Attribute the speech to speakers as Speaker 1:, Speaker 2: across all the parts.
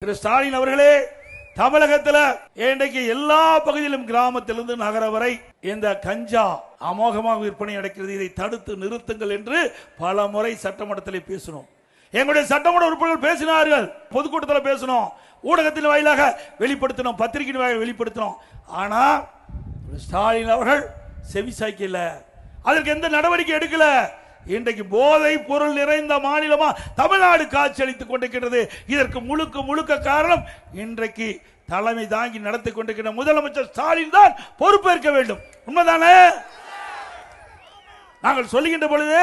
Speaker 1: திரு ஸ்டாலின் அவர்களே, தமிழகத்தில் இன்றைக்கு எல்லா பகுதியிலும் கிராமத்திலிருந்து நகர வரை இந்த கஞ்சா அமோகமாக விற்பனை நடக்கிறது. இதை தடுத்து நிறுத்துங்கள் என்று பல முறை சட்டமன்றத்தில் பேசினோம். எங்களுடைய சட்டமன்ற உறுப்பினர்கள் பேசினார்கள், பொதுக்கூட்டத்தில் பேசினோம், ஊடகத்தின் வாயிலாக வெளிப்படுத்தினோம், பத்திரிகையின் வாயிலாக வெளிப்படுத்தினோம். ஆனா ஸ்டாலின் அவர்கள் செவிசாய்க்கல, அதற்கு எந்த நடவடிக்கை எடுக்கல. இன்றைக்கு போதை பொருள் நிறைந்த மாநிலமா தமிழ்நாடு காட்சியளித்துக் கொண்டிருக்கிறது. இதற்கு முழுக்க முழுக்க காரணம் இன்றைக்கு தலைமை தாங்கி நடத்தி கொண்டிருக்கிற முதலமைச்சர் ஸ்டாலின் தான் பொறுப்பேற்க வேண்டும். உண்மைதானே? நாங்கள் சொல்லுகின்ற பொழுது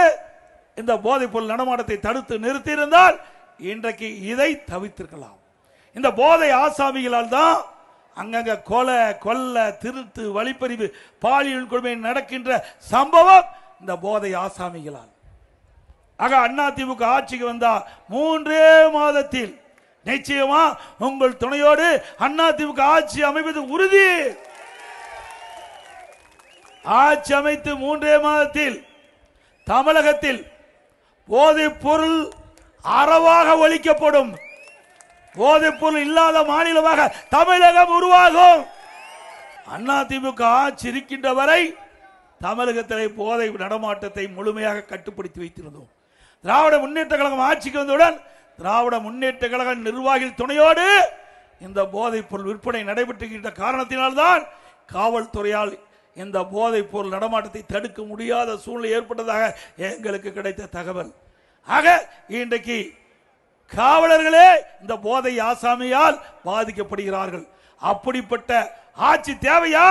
Speaker 1: இந்த போதை பொருள் நடமாட்டத்தை தடுத்து நிறுத்தி இருந்தால் இன்றைக்கு இதை தவிர்த்திருக்கலாம். இந்த போதை ஆசாமிகளால் தான் அங்கங்க கொலை, கொல்ல, திருட்டு, வழிப்பறிவு, பாலியல் கொடுமை நடக்கின்ற சம்பவம் இந்த போதை ஆசாமிகளால். ஆக அதிமுக ஆட்சிக்கு வந்தா 3 மாதத்தில் நிச்சயமா உங்கள் துணையோடு அதிமுக ஆட்சி அமைப்பது உறுதி. ஆட்சி அமைத்து 3 மாதத்தில் தமிழகத்தில் போதைப் பொருள் அறவாக ஒழிக்கப்படும். போதைப் பொருள் இல்லாத மாநிலமாக தமிழகம் உருவாகும். அதிமுக ஆட்சி இருக்கின்ற வரை தமிழகத்திலே போதை நடமாட்டத்தை முழுமையாக கட்டுப்படுத்தி வைத்திருந்தோம். திராவிட முன்னேற்ற கழகம் ஆட்சிக்கு வந்தவுடன் திராவிட முன்னேற்ற கழக நிர்வாகிகள் துணையோடு இந்த போதைப் பொருள் விற்பனை நடைபெற்றுகின்ற காரணத்தினால்தான் காவல்துறையால் இந்த போதைப் பொருள் நடமாட்டத்தை தடுக்க முடியாத சூழ்நிலை ஏற்பட்டதாக எங்களுக்கு கிடைத்த தகவல். ஆக இன்றைக்கு காவலர்களே இந்த போதை ஆசாமியால் பாதிக்கப்படுகிறார்கள். அப்படிப்பட்ட ஆட்சி தேவையா?